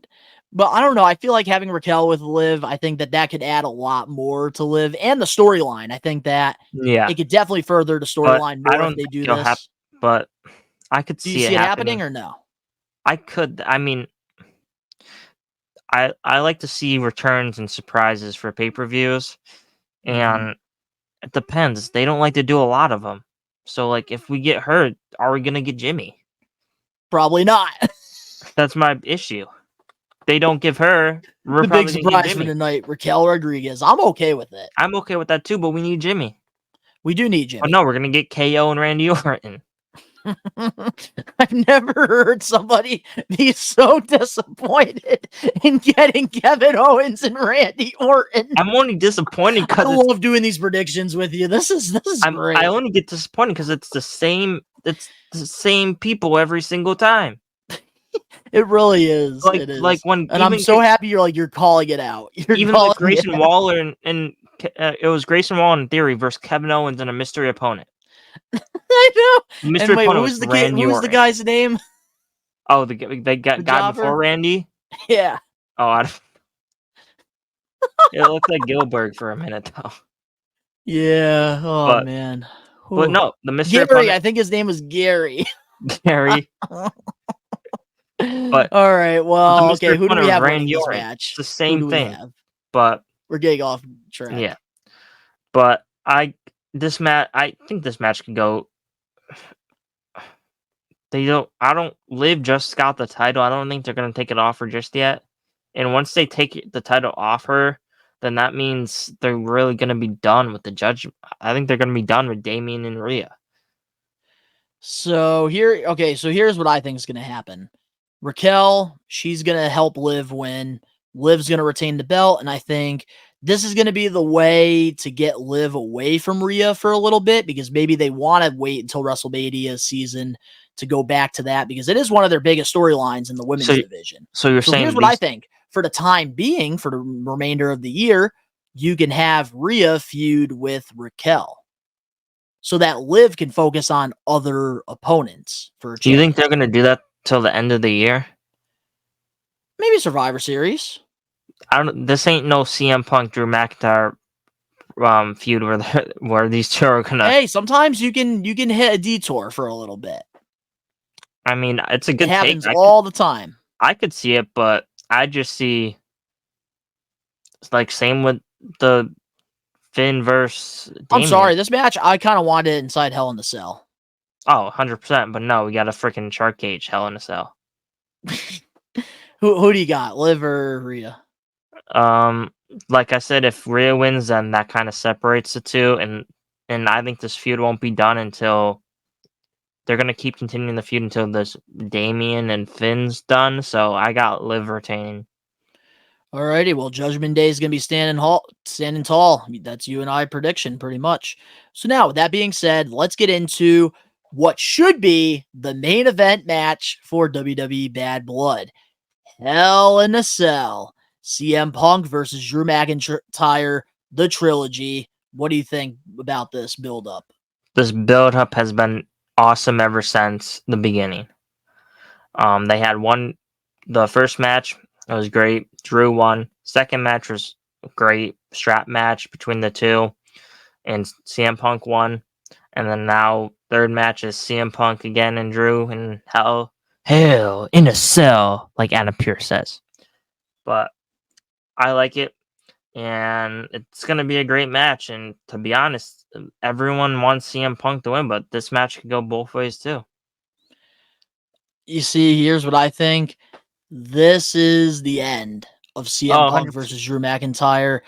D: But I don't know. I feel like having Raquel with Liv, I think that could add a lot more to Liv and the storyline. I think that it could definitely further the storyline more if they do this.
F: But I could see it
D: happening or no?
F: I could. I mean, I like to see returns and surprises for pay-per-views, and it depends. They don't like to do a lot of them. So, like, if we get hurt, are we gonna get Jimmy?
D: Probably not.
F: That's my issue. They don't give her
D: the big surprise for tonight, Raquel Rodriguez. I'm okay with it.
F: I'm okay with that too, but we need Jimmy.
D: We do need Jimmy.
F: Oh no, we're gonna get KO and Randy Orton.
D: I've never heard somebody be so disappointed in getting Kevin Owens and Randy Orton.
F: I'm only disappointed
D: I
F: because
D: love doing these predictions with you. This is great.
F: I only get disappointed because it's the same people every single time.
D: It really is.
F: Like
D: It is.
F: like when
D: And I'm so happy you're calling it out. You're
F: even
D: calling
F: with Grayson
D: it out.
F: Waller and it was Grayson Waller in theory versus Kevin Owens and a mystery opponent.
D: I know.
F: The mystery
D: And wait,
F: opponent
D: who's
F: was
D: the
F: Randy
D: who's the
F: Orton.
D: guy's name?
F: Oh, the guy
D: jobber?
F: before Randy.
D: Yeah.
F: Oh, it looked like Gilbert for a minute though.
D: Yeah. Oh
F: But-
D: man.
F: But
D: Whew.
F: no, the mystery
D: Gary.
F: opponent
D: I think his name was Gary.
F: Gary.
D: All right. Well,
F: mystery
D: okay. Who do we
F: opponent was
D: have winning
F: Randy
D: this
F: Orton.
D: match?
F: It's the
D: Who
F: same
D: do we
F: thing.
D: have?
F: But
D: We're getting off track.
F: yeah. But I think this match could go. I don't live just got the title. I don't think they're gonna take it off her just yet. And once they take the title off her, then that means they're really gonna be done with the judgment. I think they're gonna be done with Damian and Rhea.
D: So here's what I think is going to happen. Raquel, she's going to help Liv win. Liv's going to retain the belt, and I think this is going to be the way to get Liv away from Rhea for a little bit, because maybe they want to wait until WrestleMania season to go back to that, because it is one of their biggest storylines in the women's division.
F: So you're
D: So
F: saying
D: here's what I think. For the time being, for the remainder of the year, you can have Rhea feud with Raquel, so that Liv can focus on other opponents for.
F: Do you think they're gonna do that till the end of the year?
D: Maybe Survivor Series?
F: I don't. This ain't no CM Punk Drew McIntyre feud where these two are gonna.
D: Hey, sometimes you can hit a detour for a little bit.
F: I mean, it's a good
D: It happens
F: take.
D: all the time.
F: I could see it, but I just see it's like same with the Finn versus Damian.
D: I'm sorry, this match I kind of wanted it inside Hell in the Cell.
F: Oh, 100%. But no, we got a freaking shark cage Hell in a Cell.
D: Who do you got, Liv or Rhea?
F: Like I said, if Rhea wins, then that kind of separates the two, and I think this feud won't be done until they're gonna keep continuing the feud until this Damian and Finn's done. So I got Liv retaining.
D: Alrighty, well, Judgment Day is going to be standing tall. I mean, that's you and I prediction, pretty much. So now, with that being said, let's get into what should be the main event match for WWE Bad Blood. Hell in a Cell. CM Punk versus Drew McIntyre, the trilogy. What do you think about this build-up?
F: This build-up has been awesome ever since the beginning. They had the first match. It was great. Drew won. Second match was a great strap match between the two, and CM Punk won. And then now third match is CM Punk again and Drew in Hell in a Cell, like Adam Pearce says. But I like it, and it's gonna be a great match. And to be honest, everyone wants CM Punk to win, but this match could go both ways too.
D: You see, here's what I think. This is the end of CM Punk
F: 100%.
D: versus Drew McIntyre.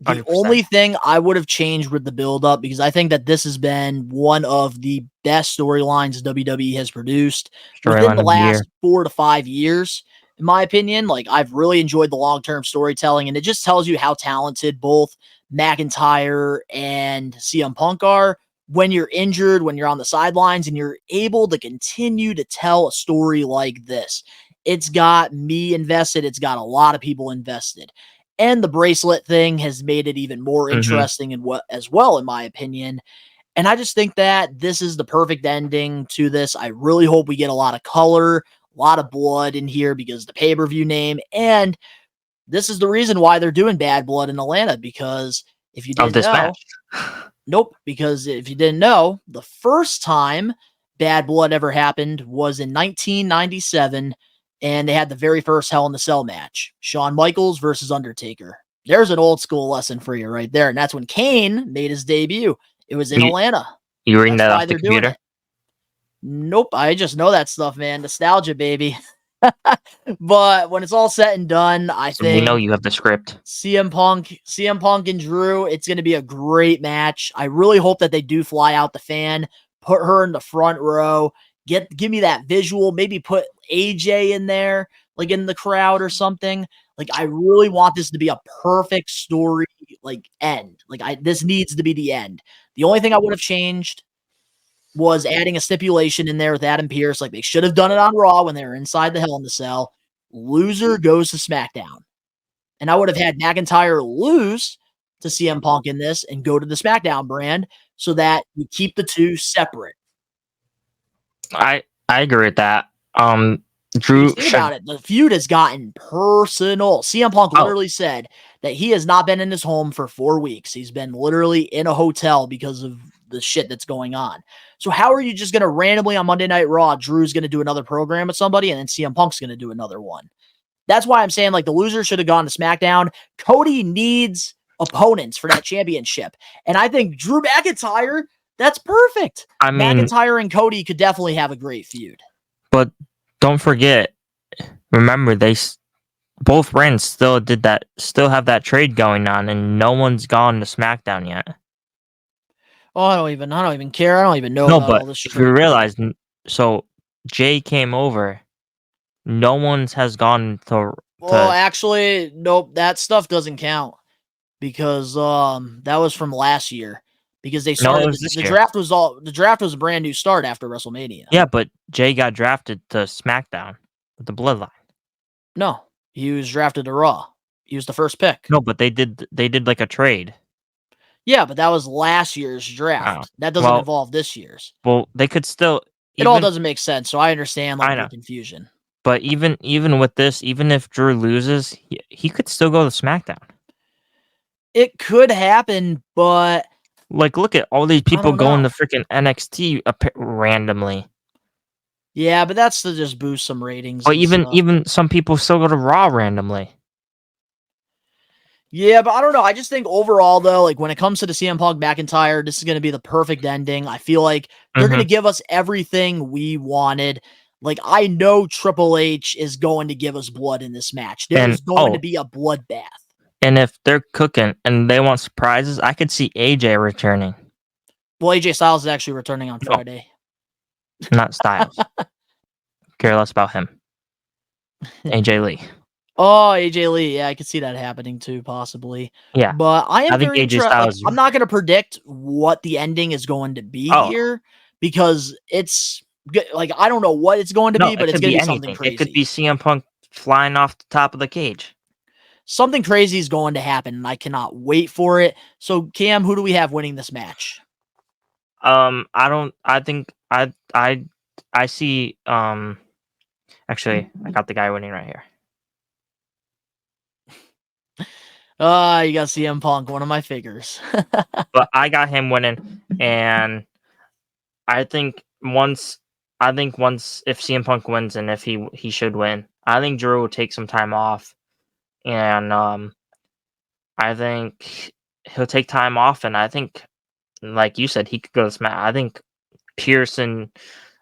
D: The
F: 100%.
D: only thing I would have changed with the build-up, because I think that this has been one of the best storylines WWE has produced within the last 4 to 5 years, in my opinion. Like, I've really enjoyed the long-term storytelling, and it just tells you how talented both McIntyre and CM Punk are. When you're injured, when you're on the sidelines, and you're able to continue to tell a story like this. It's got me invested. It's got a lot of people invested. And the bracelet thing has made it even more interesting as well, in my opinion. And I just think that this is the perfect ending to this. I really hope we get a lot of color, a lot of blood in here, because the pay-per-view name. And this is the reason why they're doing Bad Blood in Atlanta, because if you didn't know,
F: match.
D: Nope, because if you didn't know, the first time Bad Blood ever happened was in 1997, and they had the very first Hell in the Cell match, Shawn Michaels versus Undertaker. There's an old school lesson for you right there, and that's when Kane made his debut. It was in Atlanta.
F: You reading
D: That's
F: that
D: why
F: off the
D: they're doing
F: computer?
D: it. Nope, I just know that stuff, man. Nostalgia, baby. But when it's all said and done, I
F: So we
D: think
F: know you have the script.
D: CM Punk and Drew, it's going to be a great match. I really hope that they do fly out the fan, put her in the front row, give me that visual. Maybe put AJ in there, like in the crowd or something. Like I really want this to be a perfect story, like end. Like this needs to be the end. The only thing I would have changed was adding a stipulation in there with Adam Pearce. Like they should have done it on Raw when they were inside the Hell in the Cell. Loser goes to SmackDown. And I would have had McIntyre lose to CM Punk in this and go to the SmackDown brand so that you keep the two separate.
F: I agree with that. Drew
D: Think about it. The feud has gotten personal. CM Punk literally said that he has not been in his home for 4 weeks. He's been literally in a hotel because of the shit that's going on. So how are you just going to randomly on Monday Night Raw, Drew's going to do another program with somebody and then CM Punk's going to do another one? That's why I'm saying like the loser should have gone to SmackDown. Cody needs opponents for that championship. And I think Drew McIntyre, that's perfect.
F: I mean,
D: McIntyre and Cody could definitely have a great feud.
F: But don't forget, remember both brands still have that trade going on, and no one's gone to SmackDown yet.
D: Oh, I don't even care. I don't even know
F: No,
D: about
F: but
D: all this
F: if
D: trade.
F: you realize, so Jay came over, no one's has gone to.
D: Well, actually, nope. That stuff doesn't count because that was from last year. Because they started
F: it was this
D: the
F: year.
D: draft was a brand new start after WrestleMania.
F: Yeah, but Jay got drafted to SmackDown with the Bloodline.
D: No, he was drafted to Raw. He was the first pick.
F: No, but they did like a trade.
D: Yeah, but that was last year's draft. That doesn't involve this year's.
F: Well, they could still.
D: It all doesn't make sense, so I understand like the confusion.
F: But even with this, even if Drew loses, he could still go to SmackDown.
D: It could happen, but
F: like, look at all these people going to freaking NXT randomly.
D: Yeah, but that's to just boost some ratings.
F: But even some people still go to Raw randomly.
D: Yeah, but I don't know. I just think overall, though, like when it comes to the CM Punk McIntyre, this is going to be the perfect ending. I feel like they're going to give us everything we wanted. Like, I know Triple H is going to give us blood in this match. There's going to be a bloodbath.
F: And if they're cooking and they want surprises, I could see AJ returning.
D: Well, AJ Styles is actually returning on Friday.
F: Not Styles. Care less about him. AJ Lee.
D: Oh, AJ Lee. Yeah, I could see that happening too, possibly.
F: Yeah.
D: But I am
F: think
D: very
F: AJ Styles.
D: I'm not going to predict what the ending is going to be here because it's like I don't know what it's going to be, but it's going to be something crazy.
F: It could be CM Punk flying off the top of the cage.
D: Something crazy is going to happen, and I cannot wait for it. So, Cam, who do we have winning this match?
F: I see. Actually, I got the guy winning right here.
D: You got CM Punk, one of my figures.
F: But I got him winning, and I think once if CM Punk wins, and if he should win, I think Drew will take some time off, and I think he'll take time off, and I think, like you said, he could go to SmackDown. I think Pierce and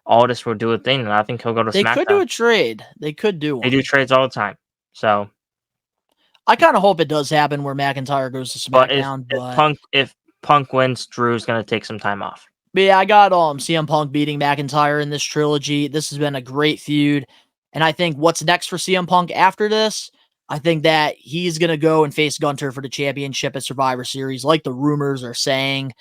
F: Aldis will do a thing, and I think he'll go to SmackDown.
D: They could do a trade. They could do one.
F: They do trades all the time, so.
D: I kind of hope it does happen where McIntyre goes to SmackDown.
F: If Punk wins, Drew's going to take some time off.
D: But yeah, I got CM Punk beating McIntyre in this trilogy. This has been a great feud. And I think what's next for CM Punk after this, I think that he's going to go and face Gunter for the championship at Survivor Series, like the rumors are saying.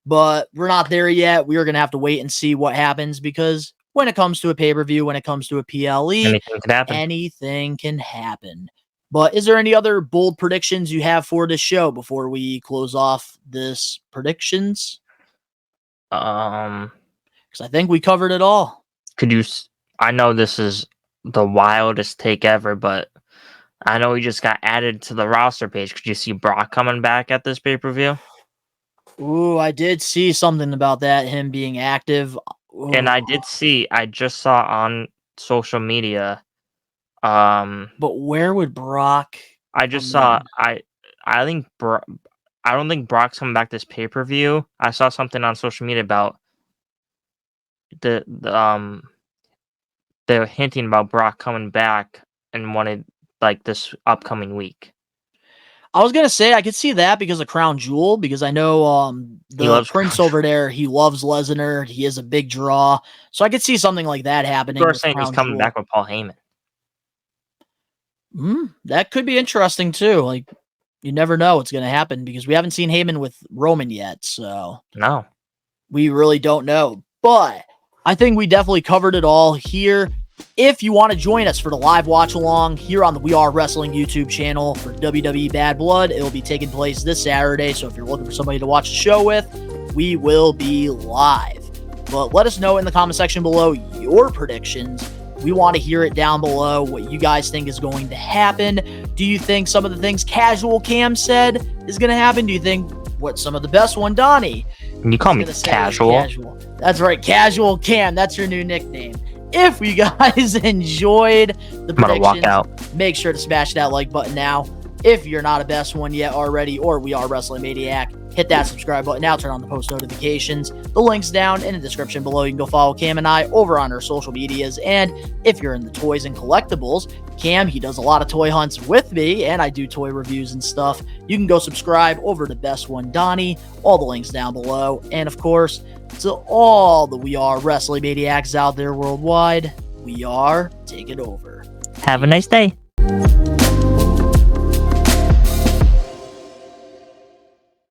D: But we're not there yet. We are going to have to wait and see what happens because when it comes to a pay-per-view, when it comes to a PLE, anything can happen. But is there any other bold predictions you have for this show before we close off this predictions? Because I think we covered it all.
F: I know this is the wildest take ever, but I know he just got added to the roster page. Could you see Brock coming back at this pay-per-view?
D: Ooh, I did see something about that, him being active. Ooh.
F: And I just saw on social media.
D: But where would Brock?
F: I just saw. I don't think Brock's coming back this pay-per-view. I saw something on social media about they're hinting about Brock coming back and wanted like this upcoming week.
D: I was gonna say I could see that because of Crown Jewel, because I know
F: He
D: the
F: loves
D: Prince
F: Crown
D: over there, he loves Lesnar. He is a big draw, so I could see something like that happening.
F: People are
D: with
F: saying he's
D: Crown
F: coming
D: Jewel.
F: back with Paul Heyman.
D: That could be interesting too. Like, you never know what's gonna happen because we haven't seen Heyman with Roman yet, so
F: No.
D: we really don't know. But I think we definitely covered it all here. If you want to join us for the live watch along here on the We Are Wrestling YouTube channel for WWE Bad Blood, it will be taking place this Saturday. So if you're looking for somebody to watch the show with, we will be live. But let us know in the comment section below your predictions. We want to hear it down below what you guys think is going to happen. Do you think some of the things Casual Cam said is going to happen? Do you think what some of the best one, Donnie?
F: You call me
D: gonna say
F: casual.
D: That's right, Casual Cam. That's your new nickname. If you guys enjoyed the
F: I'm gonna walk
D: predictions,
F: out.
D: make sure to smash that like button now. If you're not a best one yet already, or We Are Wrestling Maniac, hit that subscribe button now. Turn on the post notifications. The link's down in the description below. You can go follow Cam and I over on our social medias. And if you're in the toys and collectibles, Cam, he does a lot of toy hunts with me, and I do toy reviews and stuff. You can go subscribe over to Best One Donnie. All the links down below. And of course, to all the We Are Wrestling Maniacs out there worldwide, we are taking over.
F: Have a nice day.